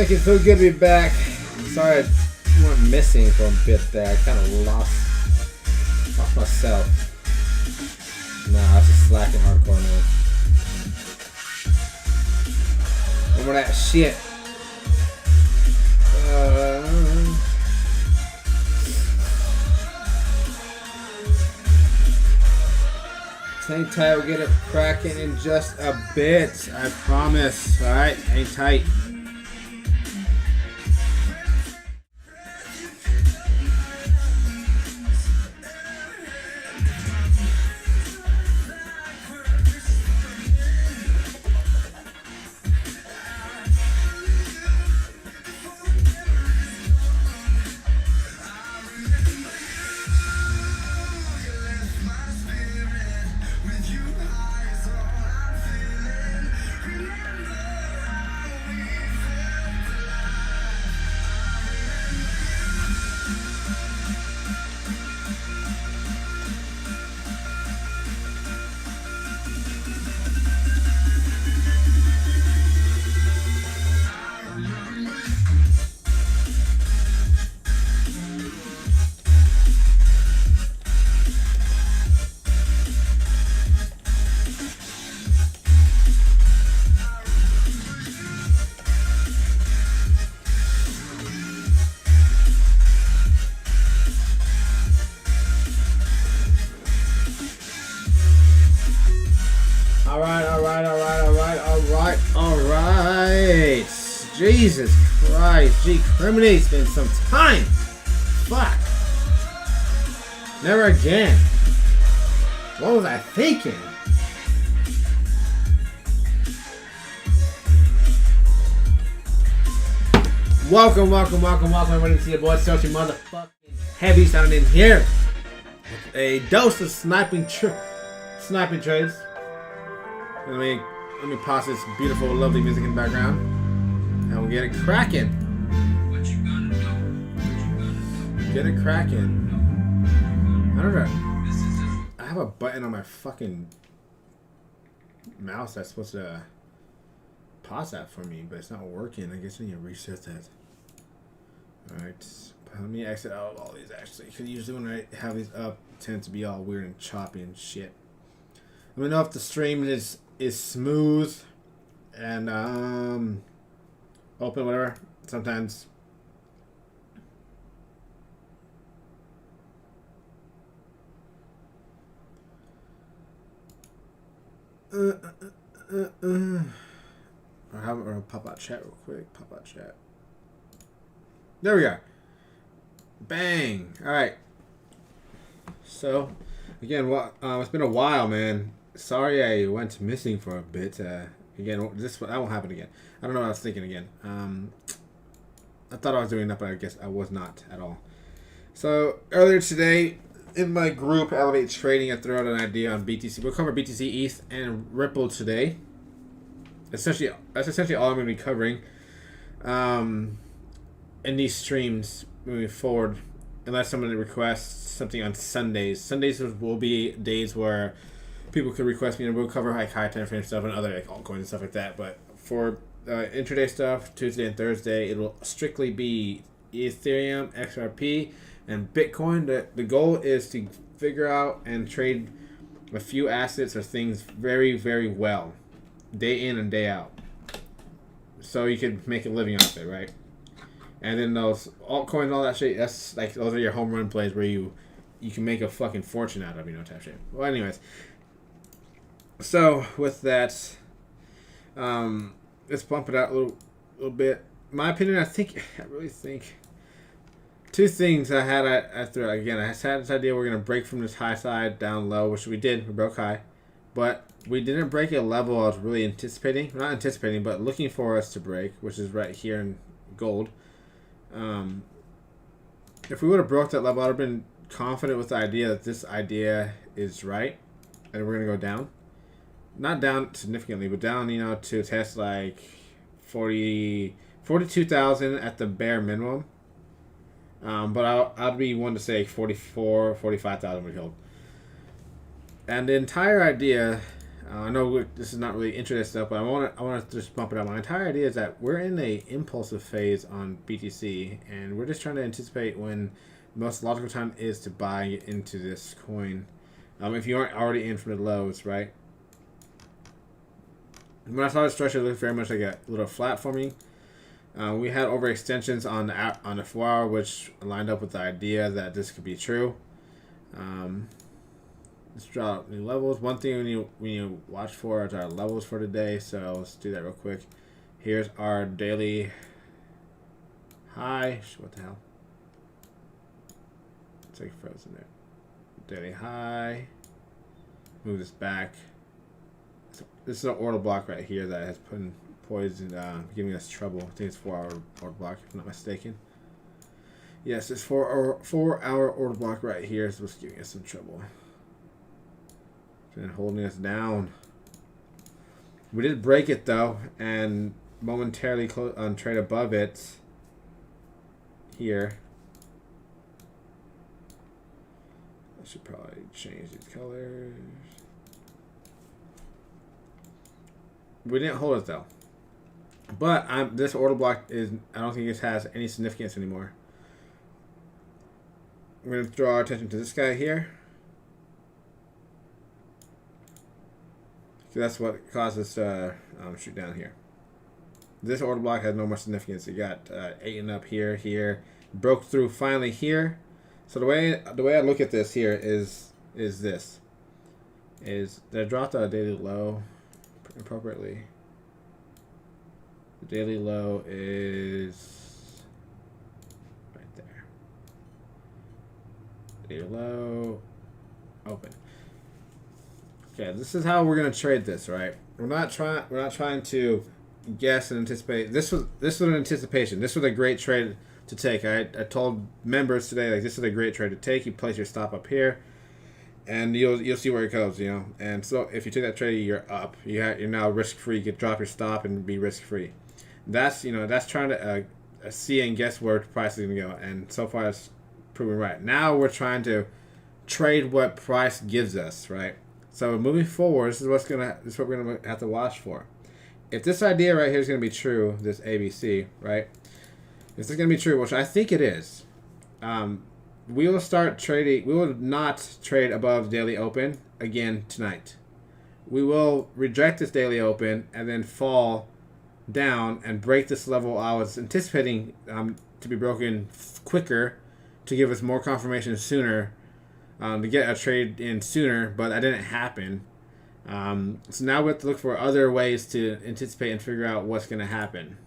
Thank you, so good to be back. Sorry I went missing for a bit there. I kind of lost myself. Nah, I was just slacking hardcore now. Remember that shit. Hang tight, we'll get it cracking in just a bit. I promise. Alright, hang tight. Alright. Jesus Christ. Gee, Criminy, spent some time. Fuck. Never again. What was I thinking? Welcome, everybody to your boy Selchie motherfucking heavy sounding in here. A dose of sniping trades. Let me pause this beautiful, lovely music in the background, and we'll get it cracking. Get it cracking. I don't know. I have a button on my fucking mouse that's supposed to pause that for me, but it's not working. I guess I need to reset that. Alright, let me exit out of all these actually, because usually when I have these up, it tends to be all weird and choppy and shit. Let me know if the stream is smooth and open, whatever. Sometimes or pop out chat real quick. Pop out chat. There we go. Bang. All right. So again, it's been a while, man. Sorry I went missing for a bit. Again, that won't happen again. I don't know what I was thinking again. I thought I was doing that, but I guess I was not at all. So earlier today, in my group Elevate Trading, I threw out an idea on BTC. We'll cover BTC, ETH, and Ripple today. That's essentially all I'm going to be covering in these streams moving forward, unless someone requests something on Sundays. Sundays will be days where people could request me, and we'll cover like high time frame stuff and other like altcoins and stuff like that. But for intraday stuff, Tuesday and Thursday, it'll strictly be Ethereum, XRP, and Bitcoin. The goal is to figure out and trade a few assets or things very, very well, day in and day out, so you could make a living off it, right? And then those altcoins, all that shit, that's like those are your home run plays where you can make a fucking fortune out of, type shit. Well, anyways. So with that, let's bump it out a little bit. My opinion, I really think two things I threw out again. I had this idea we're gonna break from this high side down low, which we did. We broke high, but we didn't break a level I was really anticipating. Not anticipating, but looking for us to break, which is right here in gold. If we would have broke that level, I'd have been confident with the idea that this idea is right, and we're gonna go down. Not down significantly, but down, to test like 42,000 at the bare minimum. But I'd be one to say 44, 45,000 would hold. And the entire idea I know this is not really intraday stuff, but I want to just bump it up. My entire idea is that we're in a impulsive phase on BTC, and we're just trying to anticipate when the most logical time is to buy into this coin. If you aren't already in from the lows, right? When I saw the structure, it looked very much like a little flat for me. We had overextensions on the 4 hour, which lined up with the idea that this could be true. Let's draw up new levels. One thing we need to watch for is our levels for today. So let's do that real quick. Here's our daily high. What the hell? It's like frozen there. Daily high. Move this back. So this is an order block right here that has put in poison, giving us trouble. I think it's 4 hour order block, if I'm not mistaken. Yes, this 4 hour order block right here is what's giving us some trouble. And holding us down. We did break it though, and momentarily trade above it here. I should probably change these colors. We didn't hold it though, but this order block I don't think it has any significance anymore. We're going to draw our attention to this guy here. So that's what caused us to shoot down here. This order block has no more significance. It got eaten up here, broke through finally here. So the way I look at this here is that I dropped a daily low appropriately. The daily low is right there. Daily low, open. Okay, this is how we're gonna trade this, right? We're not trying to guess and anticipate. This was an anticipation. This was a great trade to take. I told members today, like, this is a great trade to take. You place your stop up here, and you'll see where it goes, you know. And so if you take that trade, you're up. You're now risk free. You can drop your stop and be risk free. That's trying to see and guess where the price is gonna go. And so far, it's proven right. Now we're trying to trade what price gives us, right? So moving forward, this is what we're gonna have to watch for. If this idea right here is gonna be true, this ABC, right? If this is gonna be true, which I think it is, we will start trading. We will not trade above daily open again tonight. We will reject this daily open and then fall down and break this level I was anticipating to be broken quicker, to give us more confirmation sooner. To get a trade in sooner, but that didn't happen. So now we have to look for other ways to anticipate and figure out what's going to happen.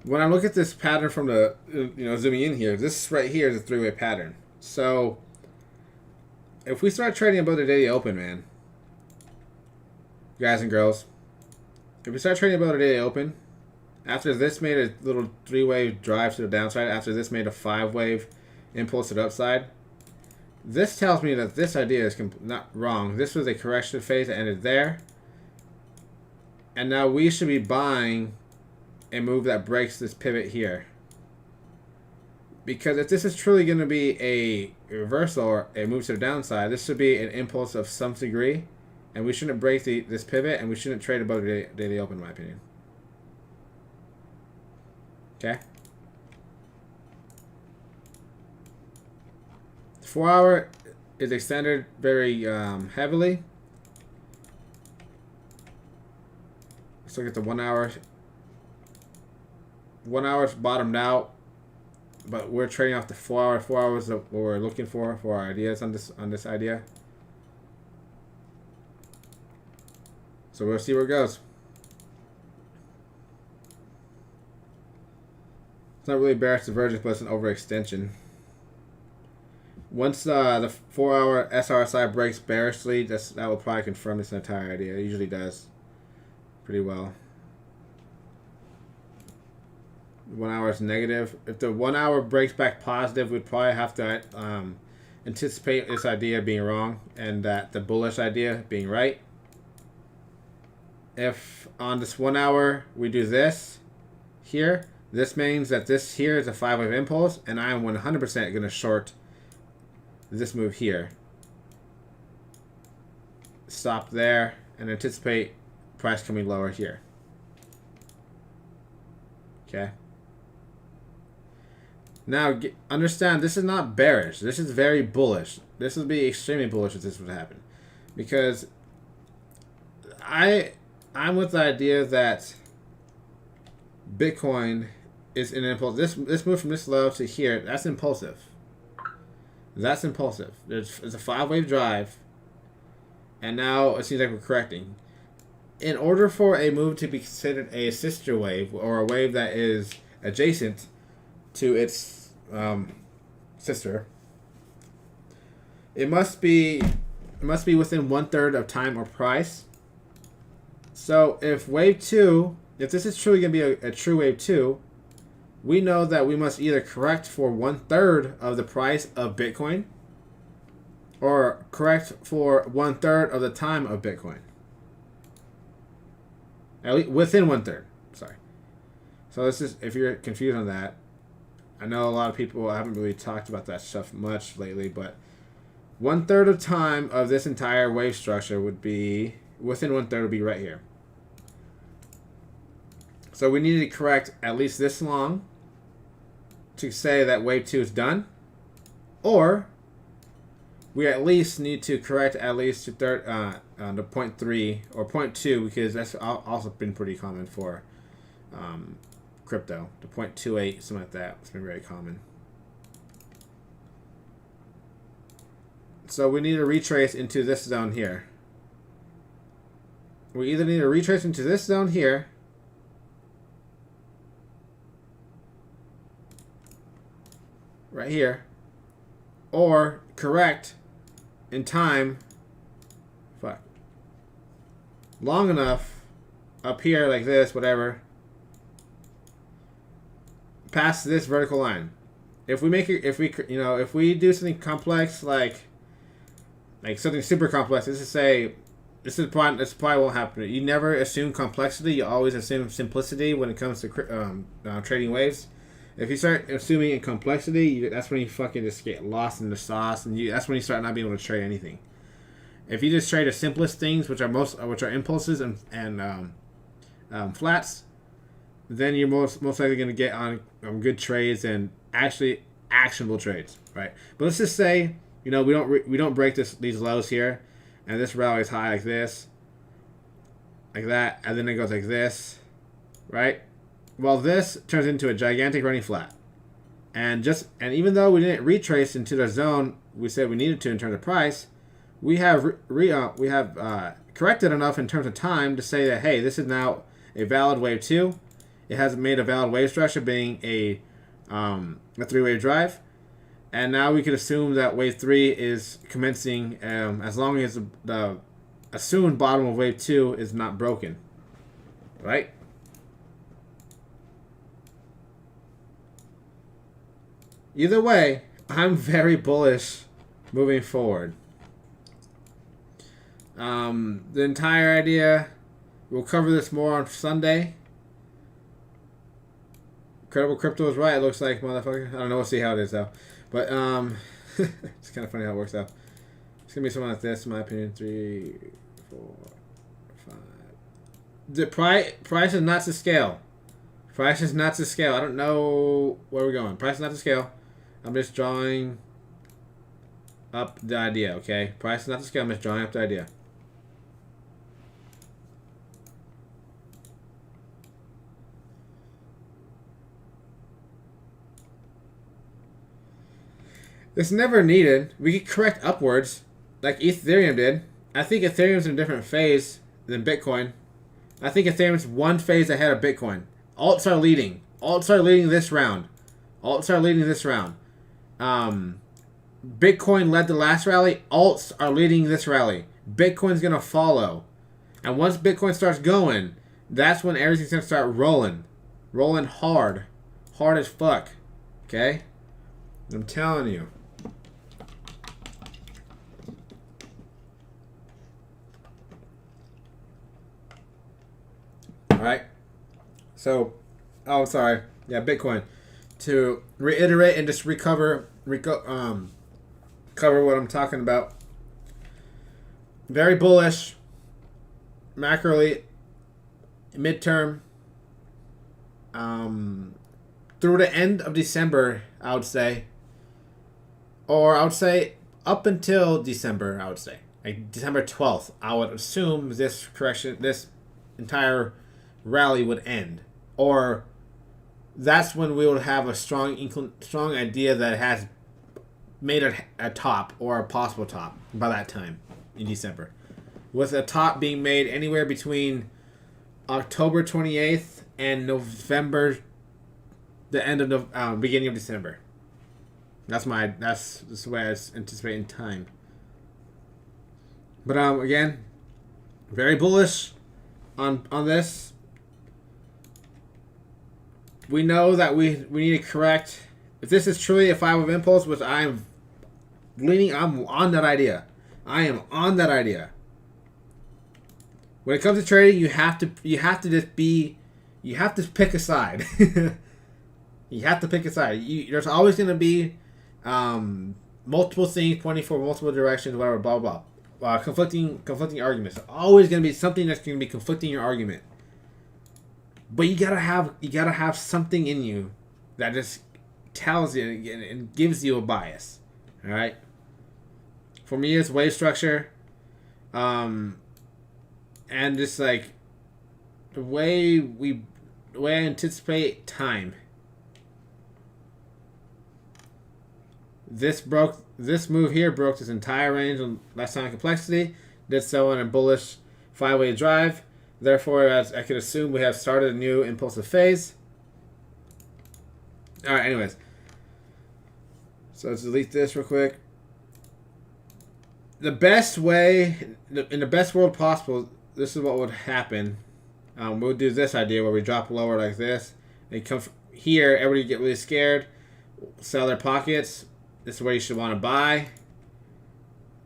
When I look at this pattern from the, zooming in here, this right here is a three-way pattern. So if we start trading above the daily open, man, guys and girls, if we start trading above the daily open, after this made a little three-wave drive to the downside, after this made a five-wave impulse to the upside, this tells me that this idea is not wrong. This was a correction phase that ended there, and now we should be buying a move that breaks this pivot here. Because if this is truly going to be a reversal or a move to the downside, this should be an impulse of some degree, and we shouldn't break this pivot, and we shouldn't trade above the daily open, in my opinion. Okay. 4 hour is extended very heavily. Let's look at the 1 hour. 1 hour's bottomed out, but we're trading off the 4 hour. 4 hours is what we're looking for our ideas on this idea. So we'll see where it goes. It's not really bearish divergence, but it's an overextension. Once the 4 hour SRSI breaks bearishly, that will probably confirm this entire idea. It usually does pretty well. 1 hour is negative. If the 1 hour breaks back positive, we'd probably have to anticipate this idea being wrong and that the bullish idea being right. If on this 1 hour we do this here, this means that this here is a 5-wave impulse, and I am 100% going to short this move here. stop there, and anticipate price coming lower here. Okay. Now, understand, this is not bearish. This is very bullish. This would be extremely bullish if this would happen. Because I'm with the idea that Bitcoin is an impulse. This move from this low to here, that's impulsive. That's impulsive. It's a 5-wave drive. And now it seems like we're correcting. In order for a move to be considered a sister wave, or a wave that is adjacent to its sister, it must be within 1/3 of time or price. So if wave 2, if this is truly going to be a true wave 2, we know that we must either correct for 1/3 of the price of Bitcoin, or correct for 1/3 of the time of Bitcoin. At least within 1/3. Sorry. So this is, if you're confused on that, I know a lot of people haven't really talked about that stuff much lately, but 1/3 of time of this entire wave structure would be, within 1/3 would be right here. So we need to correct at least this long to say that wave 2 is done, or we at least need to correct at least to 0.3 or 0.2, because that's also been pretty common for crypto. The 0.28, something like that. It's been very common. So we need to retrace into this zone here. We either need to retrace into this zone here, right here, or correct in time, long enough up here like this, whatever, past this vertical line. If we make it, if we do something complex, like something super complex, this probably won't happen. You never assume complexity. You always assume simplicity when it comes to trading waves. If you start assuming in complexity, that's when you fucking just get lost in the sauce, and that's when you start not being able to trade anything. If you just trade the simplest things, which are impulses and flats, then you're most likely going to get on good trades and actually actionable trades, right? But let's just say, we don't break these lows here, and this rally is high like this, like that, and then it goes like this, right? Well, this turns into a gigantic running flat, and even though we didn't retrace into the zone we said we needed to in terms of price, we have corrected enough in terms of time to say that, hey, this is now a valid wave 2. It has made a valid wave structure, being a 3-wave drive, and now we could assume that wave 3 is commencing as long as the assumed bottom of wave 2 is not broken, right? Either way, I'm very bullish moving forward. The entire idea, we'll cover this more on Sunday. Credible Crypto is right, it looks like, motherfucker. I don't know, we'll see how it is, though. But, it's kind of funny how it works out. It's going to be something like this, in my opinion. 3, 4, 5. The price is not to scale. Price is not to scale. I don't know where we're going. Price is not to scale. I'm just drawing up the idea, okay? Price is not to scale. I'm just drawing up the idea. It's never needed. We could correct upwards like Ethereum did. I think Ethereum's in a different phase than Bitcoin. I think Ethereum's one phase ahead of Bitcoin. Alts are leading. Alts are leading this round. Alts are leading this round. Bitcoin led the last rally. Alts are leading this rally. Bitcoin's going to follow. And once Bitcoin starts going, that's when everything's going to start rolling. Rolling hard. Hard as fuck. Okay? I'm telling you. Alright? So, oh, sorry. Yeah, Bitcoin. To reiterate and just cover what I'm talking about. very bullish. Macroly, midterm. Through the end of December, I would say. Or I would say up until December, I would say. Like December 12th, I would assume this entire rally would end. Or that's when we would have a strong idea that it has made a top or a possible top by that time in December. With a top being made anywhere between October 28th and November, the end of beginning of December. That's the way I anticipate in time. But again, very bullish on this. We know that we need to correct. If this is truly a 5 of impulse, which I'm on that idea. I am on that idea. When it comes to trading, you have to pick a side. You have to pick a side. There's always going to be multiple things pointing for multiple directions, whatever, blah blah blah. Conflicting arguments. There's always going to be something that's going to be conflicting your argument. But you gotta have something in you that just tells you and gives you a bias. All right. For me, it's wave structure, and just like the way I anticipate time. This move here broke this entire range on last time complexity. Did so in a bullish 5-way drive. Therefore, as I could assume, we have started a new impulsive phase. All right. Anyways, so let's delete this real quick. The best way, in the best world possible, this is what would happen. We'll do this idea where we drop lower like this. They come here. Everybody get really scared. Sell their pockets. This is where you should want to buy.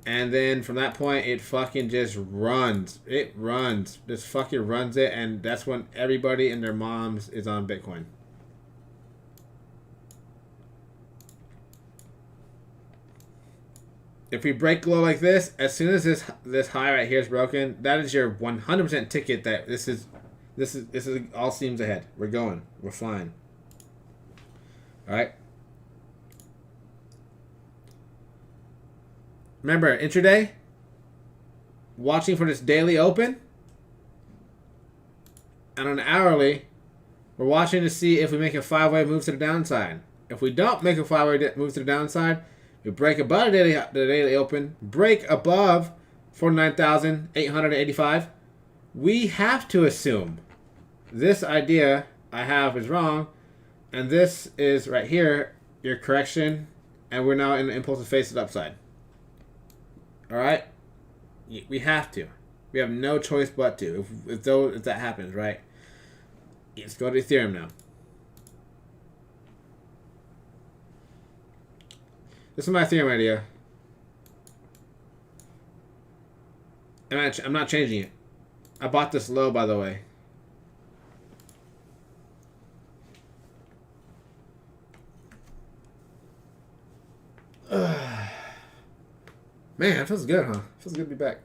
And then from that point, it fucking just runs. It runs. Just fucking runs it. And that's when everybody and their moms is on Bitcoin. If we break low like this, as soon as this high right here is broken, that is your 100% ticket that this is all seams ahead. We're going. We're flying. All right. Remember, intraday, watching for this daily open, and on hourly, we're watching to see if we make a 5-way move to the downside. If we don't make a 5-way move to the downside, we break above the daily open, break above 49,885. We have to assume this idea I have is wrong, and this is right here, your correction, and we're now in the impulsive phase to the upside. All right, we have to. We have no choice but to. If that happens, right? Let's go to Ethereum now. This is my Ethereum idea. I'm not changing it. I bought this low, by the way. Man, it feels good, huh? It feels good to be back.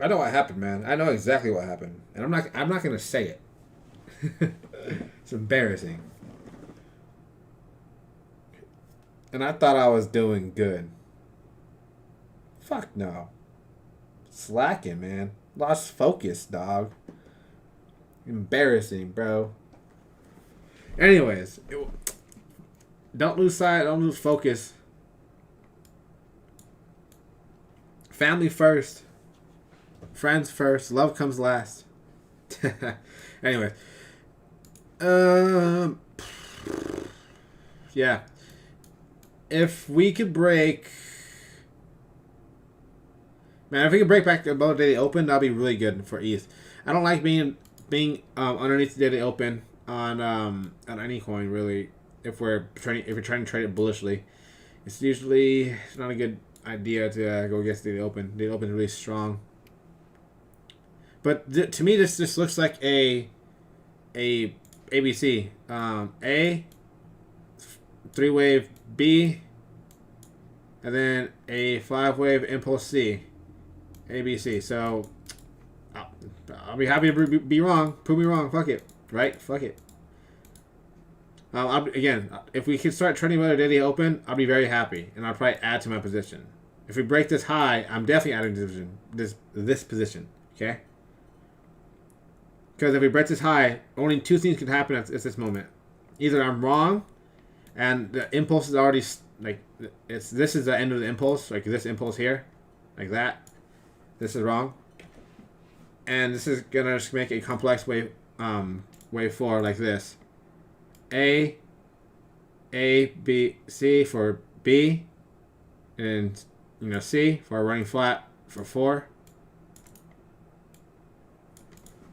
I know what happened, man. I know exactly what happened, and I'm not gonna say it. It's embarrassing. And I thought I was doing good. Fuck no. Slacking, man. Lost focus, dog. Embarrassing, bro. Anyways, don't lose sight. Don't lose focus. Family first. Friends first. Love comes last. Anyway. Yeah. If we could break... Man, if we could break back above the daily open, that'd be really good for ETH. I don't like being underneath the daily open on any coin, really. If we're trying to trade it bullishly. It's usually not a good idea to go against the open. The open is really strong. But to me, this just looks like a ABC. A 3-wave, B and then a 5-wave impulse C, ABC. So I'll be happy to be wrong. Prove me wrong. Fuck it. Right? Fuck it. Again, if we can start trading whether daily open, I'll be very happy, and I'll probably add to my position. If we break this high, I'm definitely adding this position. Okay? Because if we break this high, only two things can happen at this moment. Either I'm wrong, and the impulse is already like this is the end of the impulse, like this impulse here, like that. This is wrong, and this is gonna just make a complex wave forward like this. A, B, C for B, and C for running flat for 4.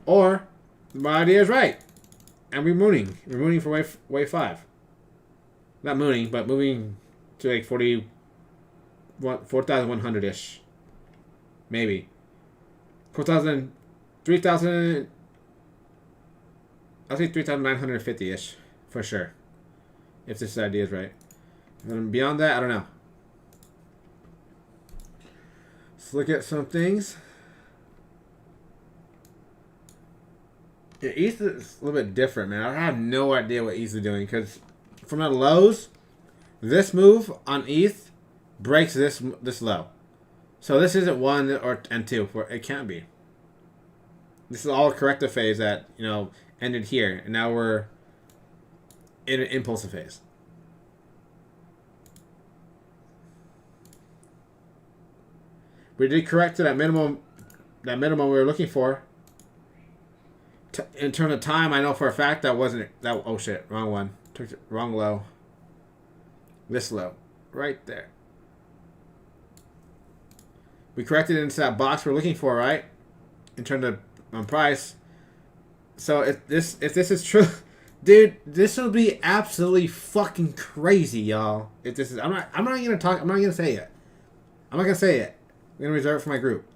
Or my idea is right, and we're mooning. We're mooning for wave 5. Not mooning, but moving to like 4,100 ish, maybe 4,000, 3,000. I'll say 3,950 ish. For sure. If this idea is right. And beyond that, I don't know. Let's look at some things. Yeah, ETH is a little bit different, man. I have no idea what ETH is doing. Because from the lows, this move on ETH breaks this low. So this isn't 1 and 2. It can't be. This is all a corrective phase that, ended here. And now we're in an impulsive phase. We did correct to that minimum we were looking for. In terms of time, I know for a fact that wasn't that. Oh shit, wrong one. Took the wrong low. This low, right there. We corrected into that box we're looking for, right? In terms of price. So if this is true. Dude, this will be absolutely fucking crazy, y'all. If this is, I'm not gonna talk. I'm not gonna say it. I'm not gonna say it. I'm gonna reserve it for my group,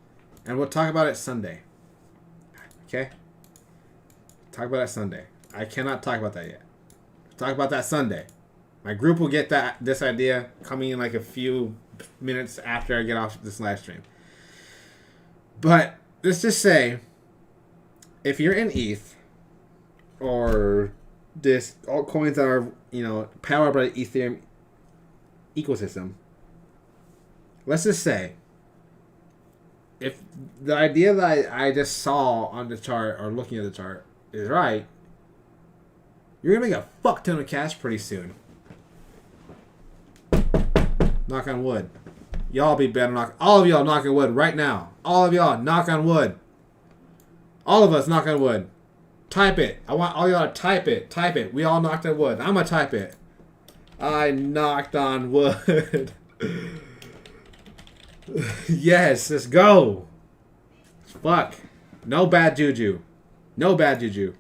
and we'll talk about it Sunday. Okay. Talk about that Sunday. I cannot talk about that yet. Talk about that Sunday. My group will get this idea coming in like a few minutes after I get off this live stream. But let's just say, if you're in ETH or this altcoins that are powered by the Ethereum ecosystem, let's just say if the idea that I just saw on the chart or looking at the chart is right, you're gonna make a fuck ton of cash pretty soon. Knock on wood. Y'all be better knock. All of y'all knock on wood right now. All of y'all knock on wood. All of us knock on wood. Type it. I want all y'all to type it. Type it. We all knocked on wood. I'm gonna type it. I knocked on wood. Yes, let's go. Fuck. No bad juju. No bad juju.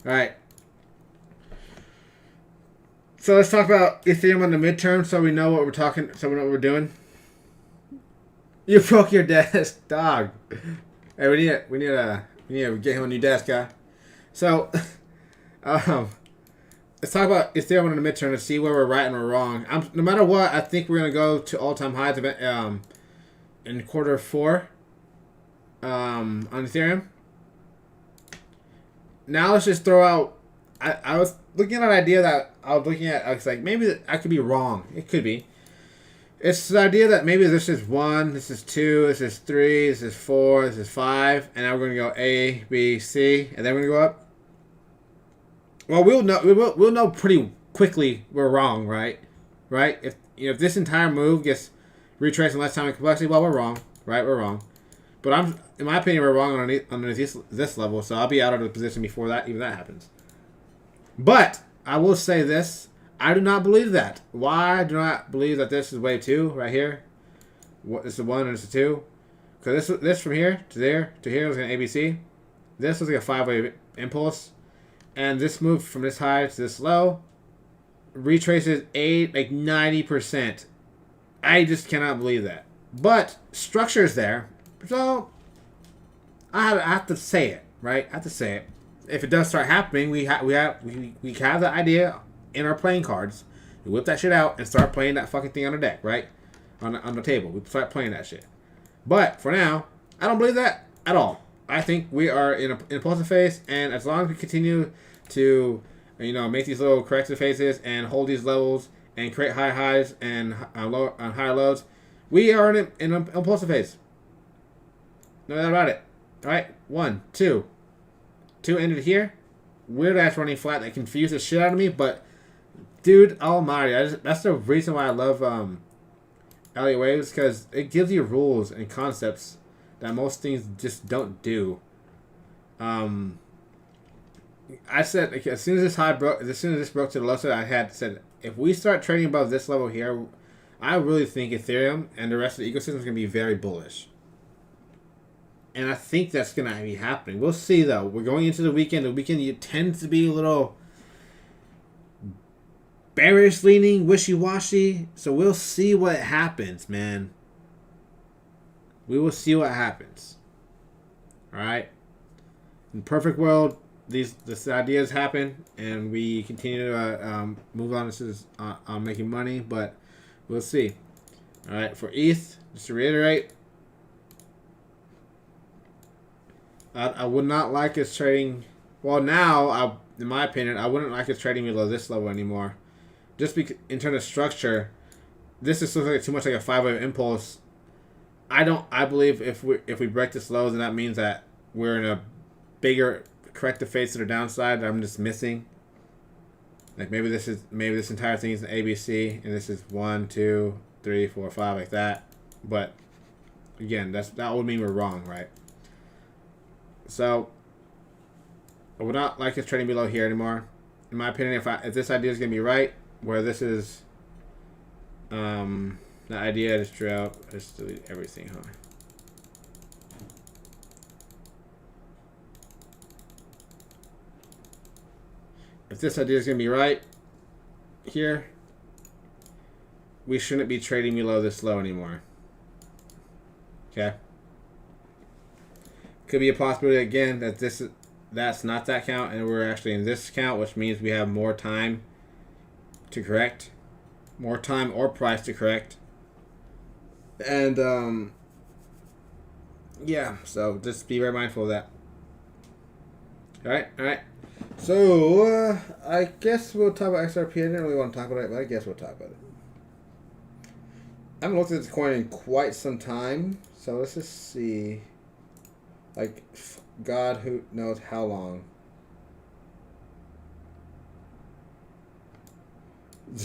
Alright. So let's talk about Ethereum on the midterm so we know what we're talking, so we know what we're doing. You broke your desk, dog. Hey, we need to get him a new desk, guy. So, let's talk about Ethereum on the midterm and see where we're right and we're wrong. No matter what, I think we're gonna go to all-time highs in quarter 4 on Ethereum. Now let's just throw out. I was looking at an idea that I was like, maybe I could be wrong. It could be. It's the idea that maybe this is 1, this is 2, this is 3, this is 4, this is 5, and now we're going to go A, B, C, and then we're going to go up. Well, we'll know pretty quickly we're wrong, right? Right? If this entire move gets retraced in less time and complexity, well, we're wrong, right? We're wrong. But in my opinion, we're wrong underneath this level, so I'll be out of the position before even that happens. But I will say this. I do not believe that. Why do I not believe that this is wave 2 right here? This is 1 and this is 2. Because this from here to there to here was an ABC. This was like a 5-wave impulse. And this move from this high to this low retraces 90%. I just cannot believe that. But structure is there. So I have to say it, right? I have to say it. If it does start happening, we have the idea in our playing cards, We whip that shit out and start playing that fucking thing on the deck, right? On the table. We start playing that shit. But for now, I don't believe that at all. I think we are in a impulsive phase, and as long as we continue to, make these little corrective phases and hold these levels and create high highs and high lows, we are in an impulsive phase. No doubt about it. All right, 1, 2. 2 ended here. Weird ass running flat that confused the shit out of me, but dude almighty, that's the reason why I love Elliott Waves, because it gives you rules and concepts that most things just don't do. I said, as soon as this broke to the low side, I had said, if we start trading above this level here, I really think Ethereum and the rest of the ecosystem is going to be very bullish. And I think that's going to be happening. We'll see, though. We're going into the weekend. The weekend tends to be a little bearish leaning, wishy-washy. So we'll see what happens, man. We will see what happens. All right? In the perfect world, these ideas happen, and we continue to move on on making money, but we'll see. All right, for ETH, just to reiterate, I would not like us trading. Well, now, in my opinion, I wouldn't like us trading below this level anymore. Just because, in terms of structure, this is looking like too much like a 5-wave impulse. I believe if we break this low, then that means that we're in a bigger corrective phase to the downside that I'm just missing. Like maybe this entire thing is an ABC, and this is 1, 2, 3, 4, 5 like that. But again, that would mean we're wrong, right? So I would not like us trading below here anymore. In my opinion, if this idea is gonna be right, where this is the idea I just drew out, just delete everything, huh? If this idea is going to be right here, we shouldn't be trading below this low anymore. Okay? Could be a possibility again that that's not that count and we're actually in this count, which means we have more time to correct. More time or price to correct. And yeah, so just be very mindful of that. Alright. So, I guess we'll talk about XRP. I didn't really want to talk about it, but I guess we'll talk about it. I haven't looked at this coin in quite some time, so let's just see. Like, God who knows how long.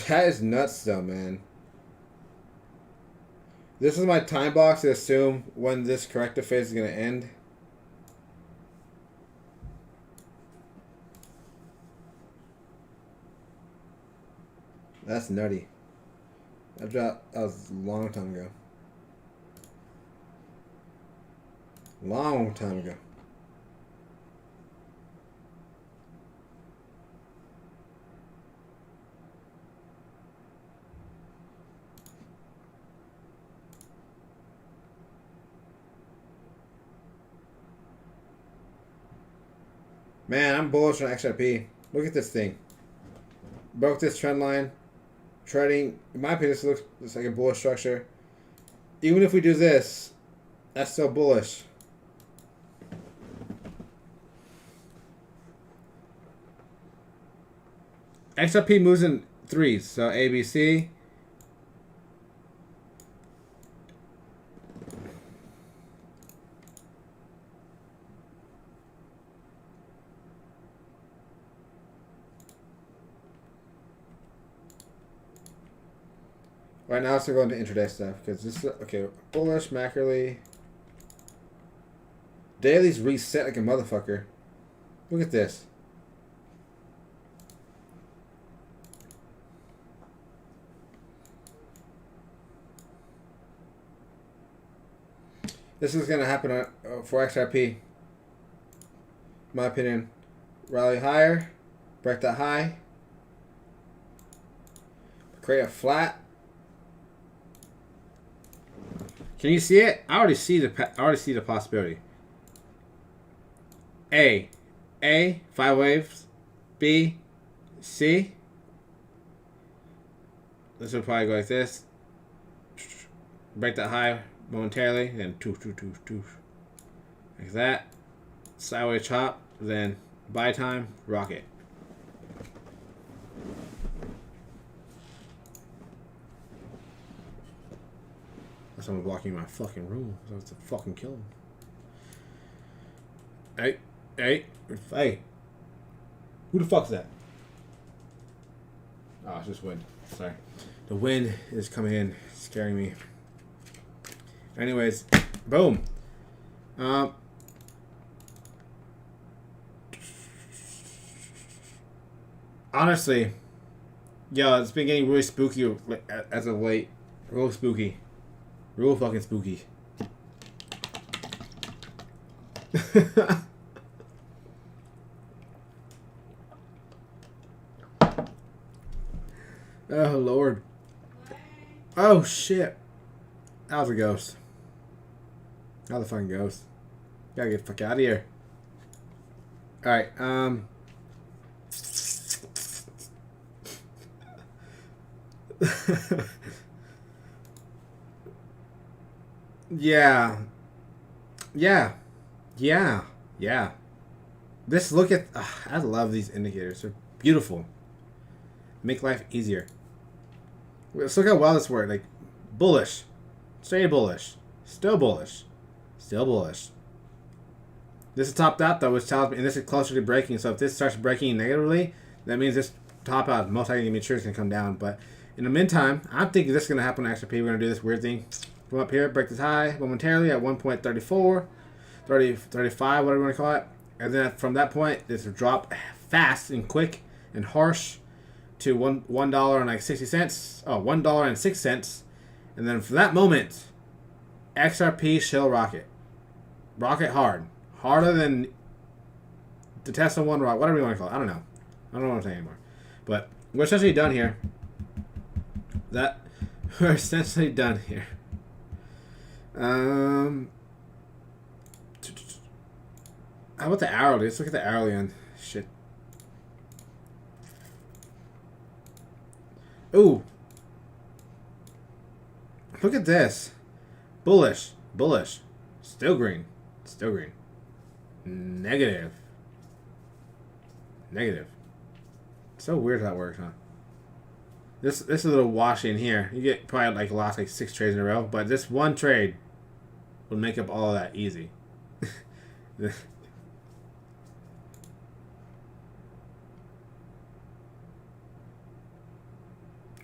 That is nuts, though, man. This is my time box to assume when this corrective phase is going to end. That's nutty. That was a long time ago. Long time ago. Man, I'm bullish on XRP. Look at this thing. Broke this trend line. Trading, in my opinion, this looks like a bullish structure. Even if we do this, that's still bullish. XRP moves in threes, so ABC. Right now, let's go into intraday stuff because this is okay. Bullish, macroly. Daily's reset like a motherfucker. Look at this. This is going to happen for XRP. In my opinion. Rally higher. Break that high. Create a flat. Can you see it? I already see the possibility. A, 5 waves. B, C. This will probably go like this. Break that high momentarily, then like that. Sideways chop, then buy time, rocket. Someone blocking my fucking room. So it's a fucking kill him. Hey. Who the fuck's that? Oh, it's just wind. Sorry. The wind is coming in, scaring me. Anyways, boom. Honestly, yeah, it's been getting really spooky as of late. Real spooky. Real fucking spooky. Oh, Lord. Oh, shit. That was a ghost. That was a fucking ghost. Gotta get the fuck out of here. Alright, Yeah. This look at... I love these indicators. They're beautiful. Make life easier. Let's look how well this worked. Like, bullish. Straight bullish. Still bullish. Still bullish. This is topped out, though, which tells me... And this is closer to breaking. So if this starts breaking negatively, that means this top out most likely going to be sure it's going to come down. But in the meantime, I'm thinking this is going to happen on XRP. We're going to do this weird thing. Come up here, break this high momentarily at 1.34, 30, 35, whatever you want to call it. And then from that point, this will drop fast and quick and harsh to $1 and like 60 cents. Oh, $1.06. And then from that moment, XRP shall rocket. Rocket hard. Harder than the Tesla one rocket, whatever you want to call it. I don't know. I don't know what I'm saying anymore. But we're essentially done here. We're essentially done here. How about the hourly? Let's look at the hourly on shit. Ooh. Look at this. Bullish. Bullish. Still green. Still green. Negative. Negative. So weird how that works, huh? This is a little washy in here. You get probably like lost like 6 trades in a row, but this one trade would make up all of that easy.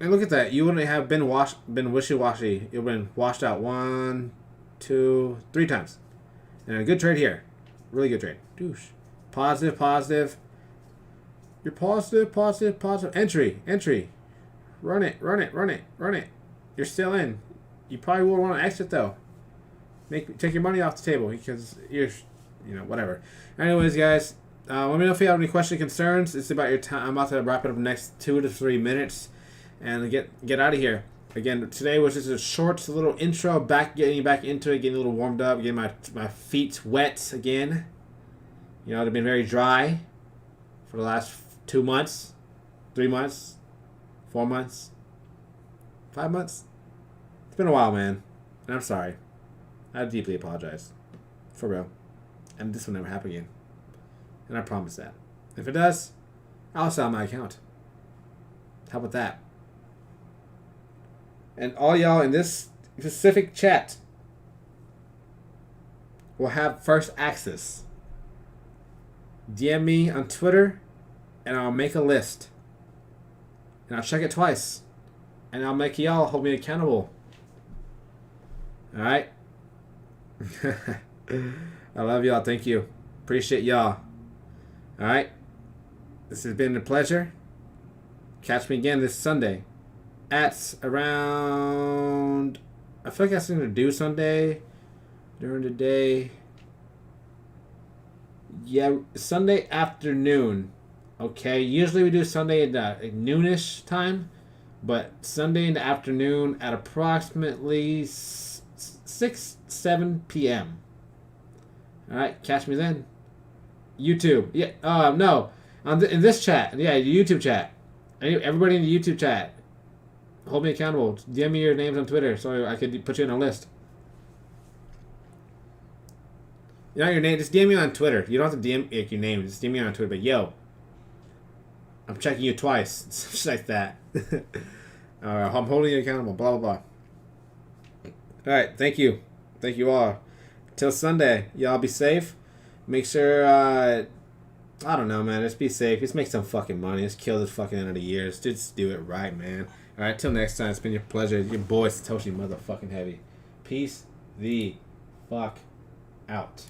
And look at that. You wouldn't have been wishy-washy. You've been washed out 1, 2, 3 times. And a good trade here. Really good trade. Douche. Positive, positive. You're positive, positive, positive. Entry. Run it. You're still in. You probably will want to exit though. Take your money off the table because you're, whatever. Anyways, guys, let me know if you have any questions or concerns. It's about your time. I'm about to wrap it up in the next 2 to 3 minutes and get out of here. Again, today was just a short little intro, getting you back into it, getting a little warmed up, getting my feet wet again. They've been very dry for the last 2 months, 3 months, 4 months, 5 months. It's been a while, man. And I'm sorry. I deeply apologize. For real. And this will never happen again. And I promise that. If it does, I'll sell my account. How about that? And all y'all in this specific chat will have first access. DM me on Twitter, and I'll make a list. And I'll check it twice. And I'll make y'all hold me accountable. Alright? I love y'all. Thank you. Appreciate y'all. Alright? This has been a pleasure. Catch me again this Sunday. At around... I feel like I have something to do Sunday. During the day. Yeah, Sunday afternoon. Okay, usually we do Sunday at noonish time, but Sunday in the afternoon at approximately 6-7 p.m. All right, catch me then. YouTube, yeah. No, in this chat, yeah, the YouTube chat. Everybody in the YouTube chat, Hold me accountable. DM me your names on Twitter so I could put you on a list. You know your name. Just DM me on Twitter. You don't have to DM your name. Just DM me on Twitter. But yo, I'm checking you twice. Just like that. I'm holding you accountable. Blah blah blah. All right. Thank you. Thank you all. Till Sunday, y'all be safe. Make sure. I don't know, man. Just be safe. Just make some fucking money. Just kill this fucking end of the year. Just do it right, man. All right. Till next time. It's been your pleasure. Your boy Satoshi motherfucking heavy. Peace the fuck out.